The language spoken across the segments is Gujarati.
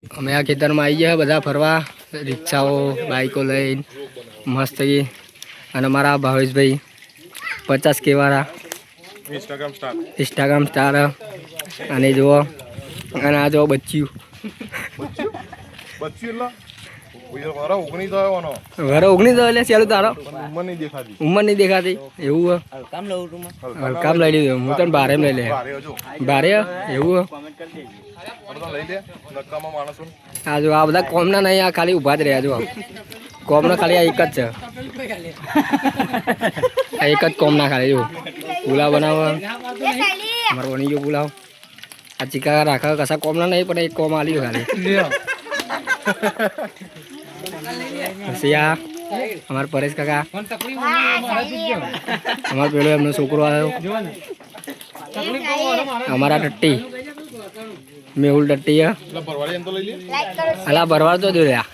અમે આ ખેતરમાં આવી ગયા બધા ફરવા, રિક્ષાઓ બાઈકો લઈને મસ્ત ગઈ. અને મારા ભાવેશભાઈ 50K વાળા ઇન્સ્ટાગ્રામ સ્ટાર. અને જુઓ, અને આ જો બચ્યું વર 19 એટલે ચાલુ તારો ઉંમર નહીં દેખાતી એવું હલકામ લઈ લીધું. હું તને ભારે લઈ લે ભારે એવું. હા જો આ બધા કોમના નહીં, આ ખાલી ઊભા જ રહ્યા. જો કોમના ખાલી આ એક જ છે, આ એક જ કોમના ખાલી. જો પુલાવ બનાવો અમારે બની ગયો પુલાવ. આ ચીકા રાખા કશા કોમના નહીં પણ એક કોમ આલ્યું ખાલી. પછી આ અમાર પરેશ કાકા, અમાર પેલો એમનો છોકરો આવ્યો, અમારા ટટ્ટી મેહુલ ટટ્ટી. અલા ભરવાડ તો જો લ્યા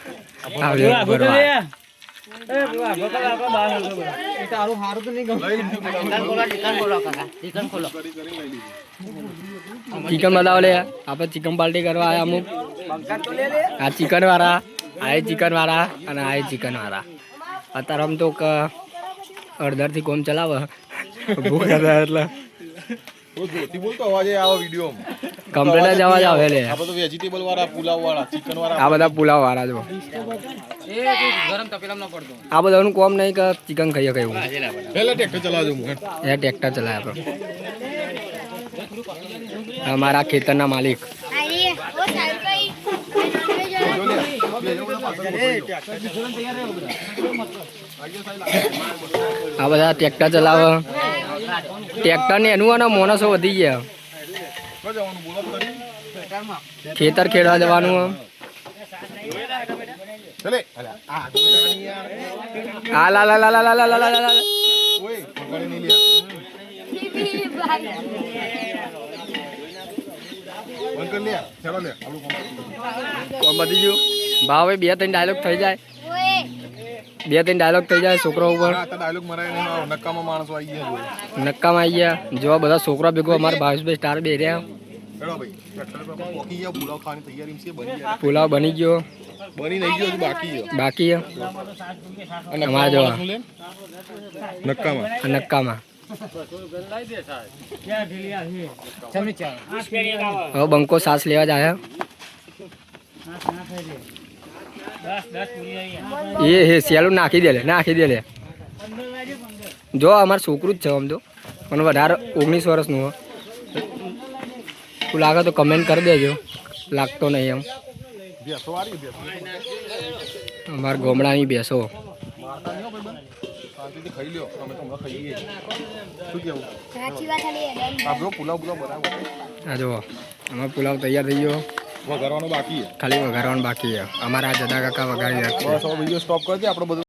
ચિકન બનાવો લે. આપણે ચિકન પાર્ટી કરવા આવ્યા અમુક. આ ચિકન વાળા, આ ચિકન વાળા અને આ ચિકન વાળા. અત્યારે આમ તો અડધાથી કોમ ચલાવે ભૂખ એટલે કમ્પ્લેટ જ અવાજ આવે લે. આ બધા પુલાવ વાળા જો આ બધાનું કોમ નહીં કે ચિકન ખાઈએ કયું. ટ્રેક્ટર ચલાવે અમારા ખેતરના માલિક. આ બધા ટ્રેક્ટર ચલાવે. ટ્રેક્ટર ને એનું અને માણસો વધી ગયા. ખેતર ખેડવા જવાનું. આ લા લા લા લા લા લા લા બધી ગયું ભાવ. 2-3 ડાયલોગ થઈ જાય, 2-3 ડાયલોગ થઈ જાય છોકરા ઉપર. નક્કામાં આવી ગયા. જો બધા છોકરા ભેગો અમારા ભાવેશભાઈ સ્ટાર બે રહ્યા. પુલાવ બની ગયો, બાકી અમારા જો નક્કામાં. હવે બંકો સાસ લેવા જાય. એ સેલું નાખી દે લે. જો અમારું છોકરું જ છે આમ તો, પણ વધારે 19 વર્ષનું હોય. તું લાગે તો કમેન્ટ કરી દેજો. લાગતો નહીં એમ. અમારા ગોમડાની બેસો. હા જો અમારો પુલાવ તૈયાર થઈ ગયો. ખાલી વઘારવાનું બાકી છે. અમારા જદા કાકા વઘારી નાખશે. સ્ટોપ કરી દે આપણે બધું.